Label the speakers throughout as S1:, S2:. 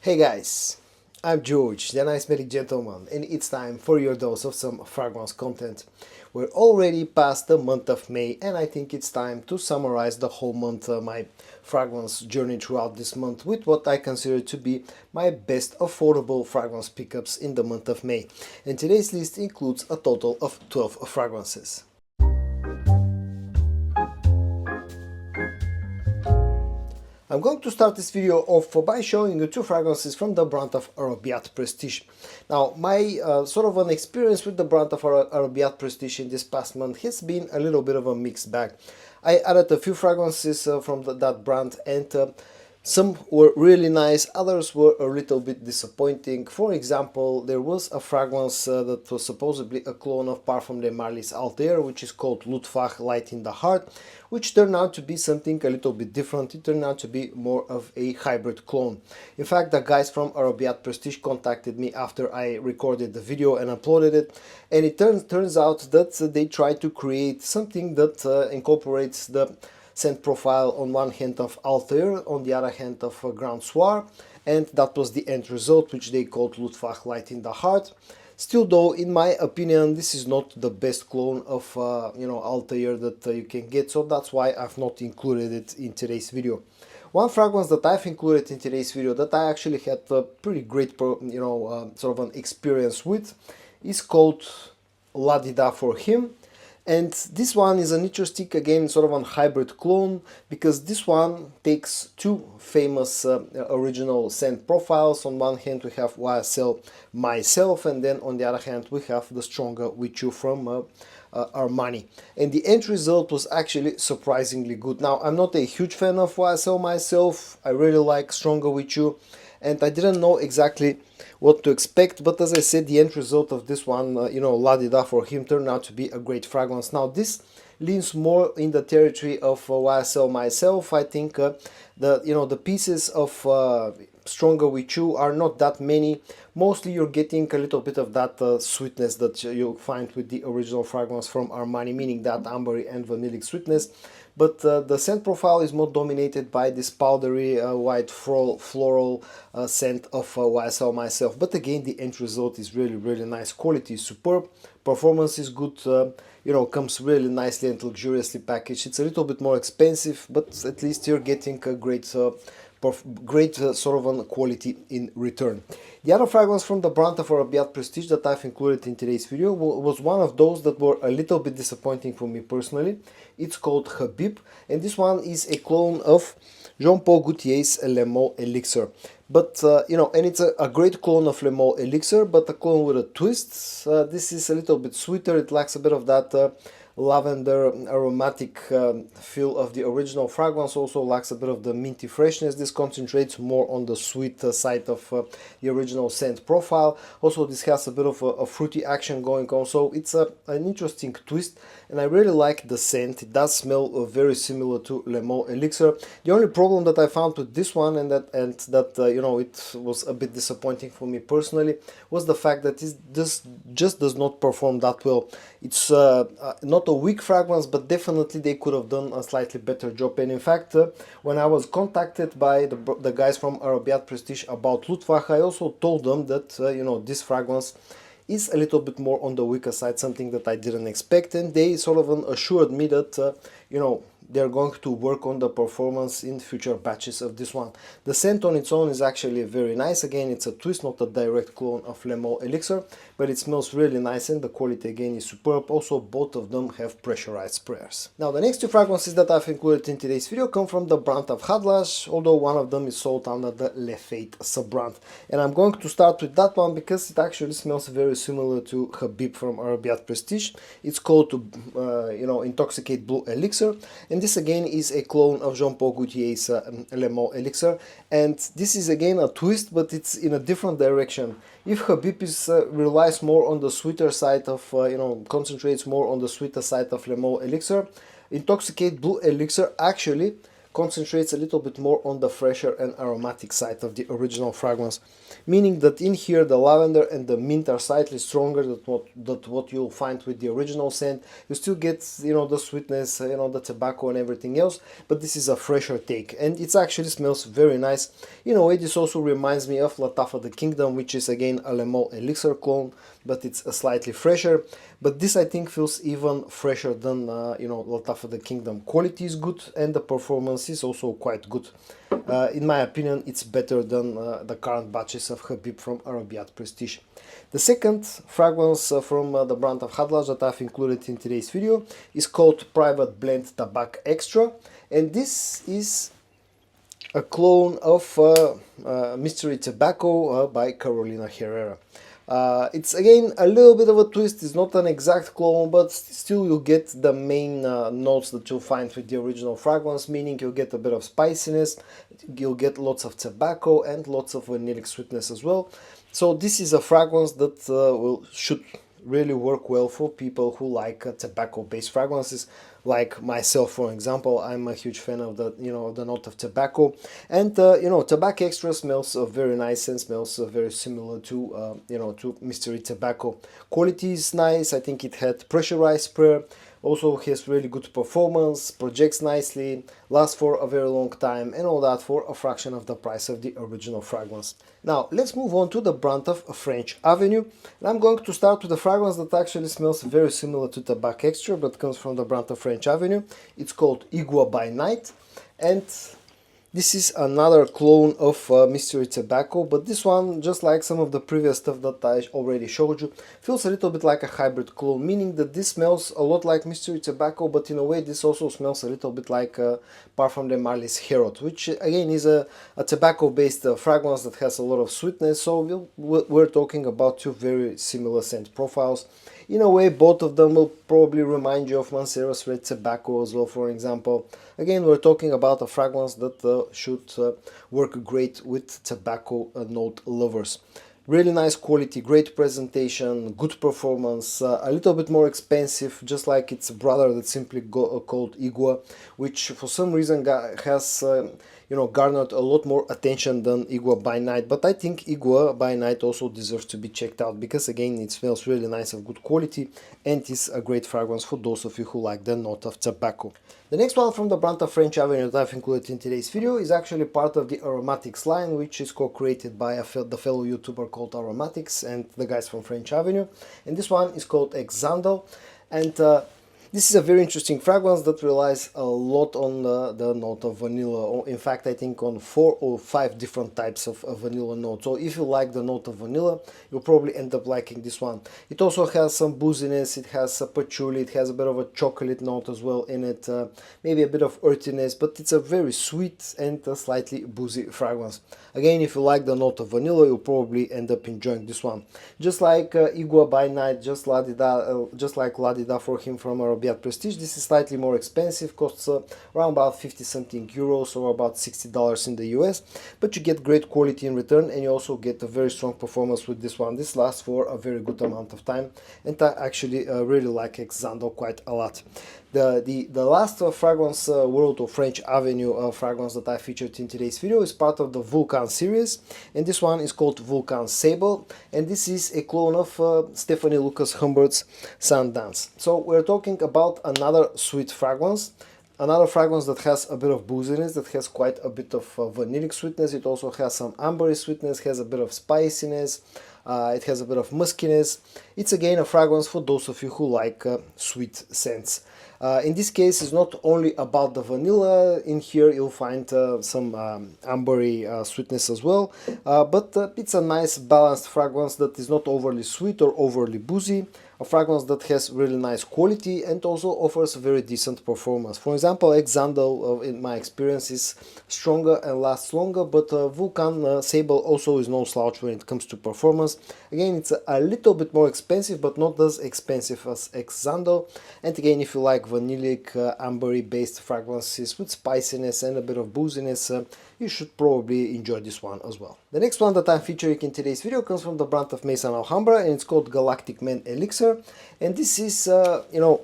S1: Hey guys, I'm George, the nice medic gentleman, and it's time for your dose of some fragrance content. We're already past the month of May, and I think it's time to summarize the whole month, my fragrance journey throughout this month, with what I consider to be my best affordable fragrance pickups in the month of May. And today's list includes a total of 12 fragrances. I'm going to start this video off by showing you two fragrances from the brand of Arabiat Prestige. Now, my sort of an experience with the brand of Arabiat Prestige in this past month has been a little bit of a mixed bag. I added a few fragrances from that brand, and some were really nice, others were a little bit disappointing. For example, there was a fragrance that was supposedly a clone of Parfum de Marly's Altair, which is called Lutfach Light in the Heart, which turned out to be something a little bit different. It turned out to be more of a hybrid clone. In fact, the guys from Arabiat Prestige contacted me after I recorded the video and uploaded it, and it turns out that they tried to create something that incorporates the scent profile on one hand of Altair, on the other hand of Grand Soir, and that was the end result, which they called Lutfach Light in the Heart. Still though, in my opinion, this is not the best clone of Altair that you can get, so that's why I've not included it in today's video. One fragrance that I've included in today's video that I actually had a pretty great sort of an experience with is called La Dida for Him. And this one is an interesting, again, sort of a hybrid clone, because this one takes two famous original scent profiles. On one hand we have YSL Myself, and then on the other hand we have the Stronger With You from Armani. And the end result was actually surprisingly good. Now, I'm not a huge fan of YSL Myself, I really like Stronger With You, and I didn't know exactly what to expect, but as I said, the end result of this one, La Dida for Him, turned out to be a great fragrance. Now, this leans more in the territory of YSL Myself. I think the pieces of Stronger With You are not that many. Mostly you're getting a little bit of that sweetness that you'll find with the original fragrance from Armani, meaning that ambery and vanillic sweetness. But the scent profile is more dominated by this powdery white floral scent of YSL Myself. But again, the end result is really nice. Quality is superb, performance is good, comes really nicely and luxuriously packaged. It's a little bit more expensive, but at least you're getting a great sort of a quality in return. The other fragrance from the brand of Arabiat Prestige that I've included in today's video was one of those that were a little bit disappointing for me personally. It's called Habib, and this one is a clone of Jean-Paul Gaultier's Le Mot Elixir. But, and it's a great clone of Le Mot Elixir, but a clone with a twist. This is a little bit sweeter, it lacks a bit of that lavender aromatic feel of the original fragrance, also lacks a bit of the minty freshness. This concentrates more on the sweet side of the original scent profile. Also, this has a bit of a fruity action going on, so it's an interesting twist, and I really like the scent. It does smell very similar to Le Mot Elixir. The only problem that I found with this one, and that it was a bit disappointing for me personally, was the fact that this just does not perform that well. It's not a weak fragrance, but definitely they could have done a slightly better job. And in fact, when I was contacted by the guys from Arabiat Prestige about Lutfach, I also told them that this fragrance is a little bit more on the weaker side, something that I didn't expect, and they sort of assured me that they're going to work on the performance in future batches of this one. The scent on its own is actually very nice. Again, it's a twist, not a direct clone of Le Mot Elixir, but it smells really nice, and the quality again is superb. Also, both of them have pressurized sprayers. Now, the next two fragrances that I've included in today's video come from the brand of Hadla, although one of them is sold under the Le Fate sub-brand. And I'm going to start with that one because it actually smells very similar to Habib from Arabiat Prestige. It's called Intoxicate Blue Elixir, and this again is a clone of Jean-Paul Gaultier's Le Mot Elixir, and this is again a twist, but it's in a different direction. If Habib relies more on the sweeter side of, concentrates more on the sweeter side of Le Mot Elixir, Intoxicate Blue Elixir actually concentrates a little bit more on the fresher and aromatic side of the original fragrance, meaning that in here the lavender and the mint are slightly stronger than what you'll find with the original scent. You still get, you know, the sweetness, you know, the tobacco and everything else, but this is a fresher take, and it actually smells very nice. In a way, this also reminds me of Lattafa the Kingdom, which is again a Le Male Elixir clone, but it's a slightly fresher. But this, I think, feels even fresher than you know, Lattafa the Kingdom. Quality is good and the performance is also quite good. In my opinion, it's better than the current batches of Habib from Arabiat Prestige. The second fragrance from the brand of Hadla that I've included in today's video is called Private Blend Tabac Extra, and this is a clone of Mystery Tobacco by Carolina Herrera. It's again a little bit of a twist. It's not an exact clone, but still you get the main notes that you'll find with the original fragrance, meaning you'll get a bit of spiciness, you'll get lots of tobacco and lots of vanillic sweetness as well. So this is a fragrance that should really work well for people who like tobacco-based fragrances, like myself, for example. I'm a huge fan of the, you know, the note of tobacco, and you know, Tabac Extra smells very nice and smells very similar to you know, to Mystery Tobacco. Quality is nice. I think it had pressurized spray. Also has really good performance, projects nicely, lasts for a very long time, and all that for a fraction of the price of the original fragrance. Now let's move on to the brand of French Avenue, and I'm going to start with a fragrance that actually smells very similar to Tabac Extra, but comes from the brand of French Avenue. It's called Igua by Night, and this is another clone of Mystery Tobacco, but this one, just like some of the previous stuff that I already showed you, feels a little bit like a hybrid clone, meaning that this smells a lot like Mystery Tobacco, but in a way this also smells a little bit like Parfum de Marly's Herod, which again is a tobacco-based fragrance that has a lot of sweetness, so we're talking about two very similar scent profiles. In a way, both of them will probably remind you of Mancero's Red Tobacco as well, for example. Again, we're talking about a fragrance that should work great with tobacco note lovers. Really nice quality, great presentation, good performance, a little bit more expensive, just like its brother that's simply called Igua, which for some reason has you know, garnered a lot more attention than Igua by Night. But I think Igua by Night also deserves to be checked out, because again, it smells really nice, of good quality, and is a great fragrance for those of you who like the note of tobacco. The next one from the brand of French Avenue that I've included in today's video is actually part of the Aromatics line, which is co-created by the fellow YouTuber called Aromatics and the guys from French Avenue. And this one is called Exandel, and this is a very interesting fragrance that relies a lot on the note of vanilla. In fact, I think on 4 or 5 different types of vanilla notes. So if you like the note of vanilla, you'll probably end up liking this one. It also has some booziness, it has a patchouli, it has a bit of a chocolate note as well in it, maybe a bit of earthiness, but it's a very sweet and a slightly boozy fragrance. Again, if you like the note of vanilla, you'll probably end up enjoying this one. Just like Igua by Night, just like La Di Da for him from Arabiat Prestige, this is slightly more expensive, costs around about 50 something euros or about $60 in the US, but you get great quality in return, and you also get a very strong performance with this one. This lasts for a very good amount of time, and I actually really like Exandel quite a lot. The last fragrance world of French Avenue fragrance that I featured in today's video is part of the Vulcan series, and this one is called Vulcan Sable, and this is a clone of Stephanie Lucas Humbert's Sundance. So we're talking about another sweet fragrance, another fragrance that has a bit of booziness, that has quite a bit of vanillic sweetness. It also has some ambery sweetness, has a bit of spiciness, it has a bit of muskiness. It's again a fragrance for those of you who like sweet scents. In this case, it's not only about the vanilla. In here you'll find some ambery sweetness as well, but it's a nice balanced fragrance that is not overly sweet or overly boozy. A fragrance that has really nice quality and also offers a very decent performance. For example, Exandel, in my experience, is stronger and lasts longer, but Vulcan Sable also is no slouch when it comes to performance. Again, it's a little bit more expensive, but not as expensive as Exandel. And again, if you like vanillic, ambery based fragrances with spiciness and a bit of booziness, you should probably enjoy this one as well. The next one that I'm featuring in today's video comes from the brand of Mesa and Alhambra, and it's called Galactic Men Elixir. And this is, you know,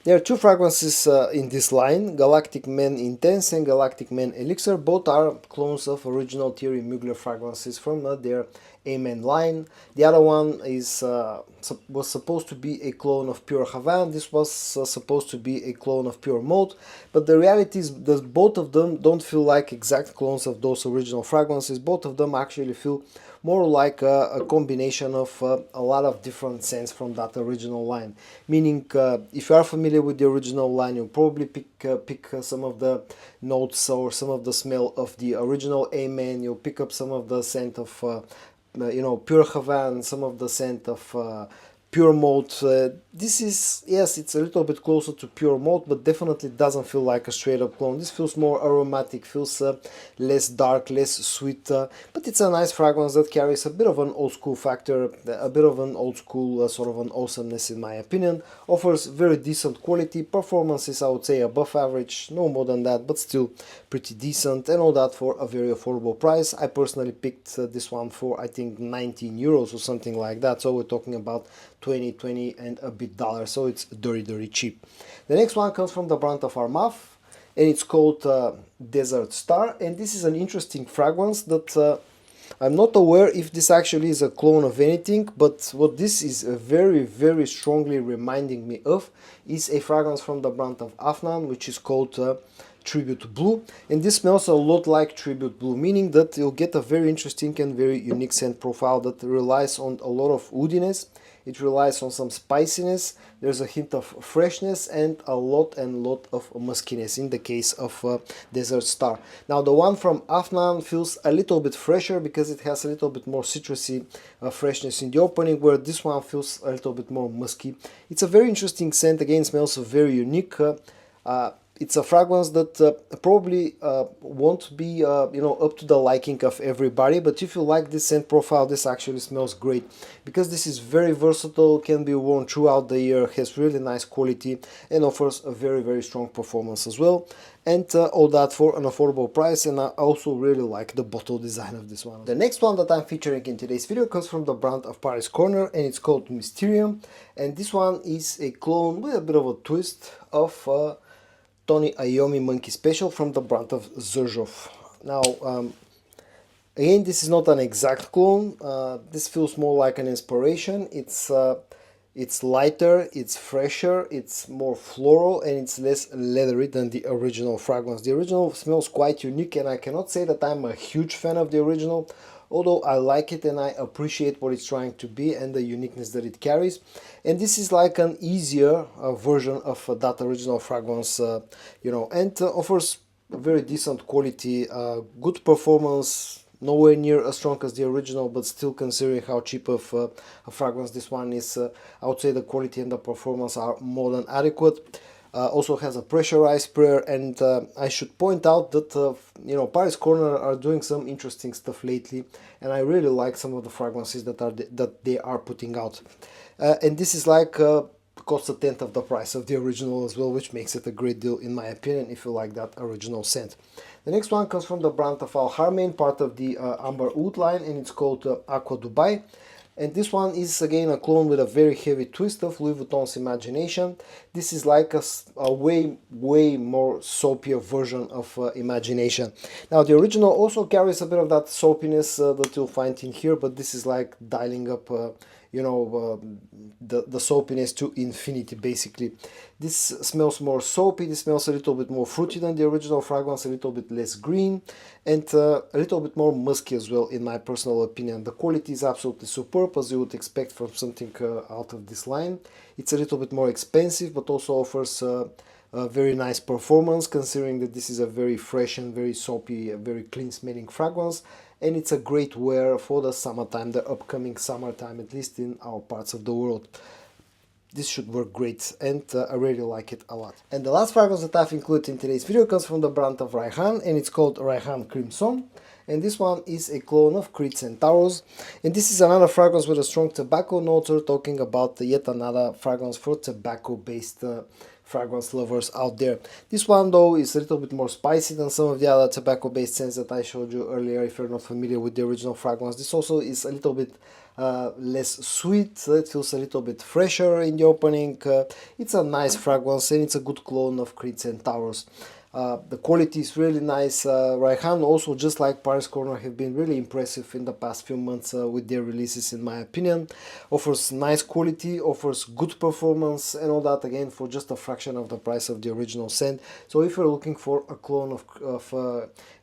S1: There are two fragrances in this line, Galactic Men Intense and Galactic Men Elixir. Both are clones of original Thierry Mugler fragrances from their Amen line. The other one is was supposed to be a clone of Pure Havana. This was supposed to be a clone of Pure Mode, but the reality is that both of them don't feel like exact clones of those original fragrances. Both of them actually feel more like a combination of a lot of different scents from that original line. Meaning, if you are familiar with the original line, you'll probably pick some of the notes or some of the smell of the original Amen. You'll pick up some of the scent of Pure Havana, some of the scent of Pure Mode. This is, yes, it's a little bit closer to Pure Mode, but definitely doesn't feel like a straight up clone. This feels more aromatic, feels less dark, less sweet, but it's a nice fragrance that carries a bit of an old school factor, a bit of an old school sort of an awesomeness in my opinion. Offers very decent quality, performances I would say above average, no more than that, but still pretty decent, and all that for a very affordable price. I personally picked this one for I think 19 euros or something like that, so we're talking about 20 and a bit dollars, so it's very cheap. The next one comes from the brand of Armaf, and it's called Desert Star, and this is an interesting fragrance that I'm not aware if this actually is a clone of anything, but what this is very strongly reminding me of is a fragrance from the brand of Afnan, which is called Tribute Blue, and this smells a lot like Tribute Blue, meaning that you'll get a very interesting and very unique scent profile that relies on a lot of woodiness. It relies on some spiciness, there's a hint of freshness, and a lot of muskiness in the case of Desert Star. Now the one from Afnan feels a little bit fresher because it has a little bit more citrusy freshness in the opening, where this one feels a little bit more musky. It's a very interesting scent, again smells very unique. It's a fragrance that probably won't be up to the liking of everybody, but if you like this scent profile, this actually smells great because this is very versatile, can be worn throughout the year, has really nice quality, and offers a very strong performance as well, and all that for an affordable price. And I also really like the bottle design of this one. The next one that I'm featuring in today's video comes from the brand of Paris Corner, and it's called Mysterium, and this one is a clone with a bit of a twist of Tony Iommi Monkey Special from the brand of Zerzhov. Now, again, this is not an exact clone. This feels more like an inspiration. It's lighter, it's fresher, it's more floral, and it's less leathery than the original fragrance. The original smells quite unique, and I cannot say that I'm a huge fan of the original, although I like it and I appreciate what it's trying to be and the uniqueness that it carries. And this is like an easier version of that original fragrance, and offers very decent quality, good performance, nowhere near as strong as the original, but still, considering how cheap of a fragrance this one is, I would say the quality and the performance are more than adequate. Also has a pressurized sprayer, and I should point out that Paris Corner are doing some interesting stuff lately, and I really like some of the fragrances that they are putting out. And this is like costs a tenth of the price of the original as well, which makes it a great deal in my opinion if you like that original scent. The next one comes from the brand of Al Harmein, part of the Amber Oud line, and it's called Aqua Dubai. And this one is again a clone with a very heavy twist of Louis Vuitton's Imagination. This is like a way more soapier version of Imagination. Now the original also carries a bit of that soapiness that you'll find in here, but this is like dialing up the soapiness to infinity basically. This smells more soapy, this smells a little bit more fruity than the original fragrance, a little bit less green, and a little bit more musky as well in my personal opinion. The quality is absolutely superb, as you would expect from something out of this line. It's a little bit more expensive, but also offers a very nice performance, considering that this is a very fresh and very soapy, very clean smelling fragrance. And it's a great wear for the summertime, the upcoming summertime, at least in our parts of the world. This should work great, and I really like it a lot. And the last fragrance that I've included in today's video comes from the brand of Ryhan, and it's called Ryhan Crimson. and this one is a clone of Creed Centauros, and this is another fragrance with a strong tobacco note. We're talking about yet another fragrance for tobacco based fragrance lovers out there. This one though is a little bit more spicy than some of the other tobacco based scents that I showed you earlier. If you're not familiar with the original fragrance, this also is a little bit less sweet. It feels a little bit fresher in the opening. It's a nice fragrance and it's a good clone of Creed Centauros. The quality is really nice. Rayhaan also, just like Paris Corner, have been really impressive in the past few months with their releases, in my opinion. Offers nice quality, offers good performance and all that, again for just a fraction of the price of the original scent. So if you're looking for a clone of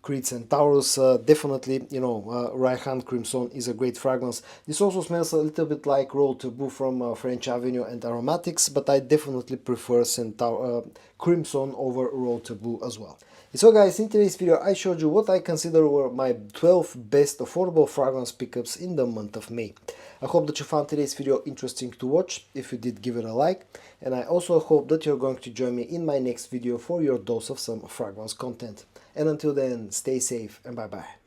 S1: Creed Centauros, definitely, you know, Ryhan Crimson is a great fragrance. This also smells a little bit like Royal Taboo from French Avenue and Aromatics, but I definitely prefer Crimson over Royal Taboo as well. So guys, in today's video I showed you what I consider were my 12 best affordable fragrance pickups in the month of May. I hope that you found today's video interesting to watch. If you did, give it a like, and I also hope that you're going to join me in my next video for your dose of some fragrance content. And until then, stay safe and bye bye.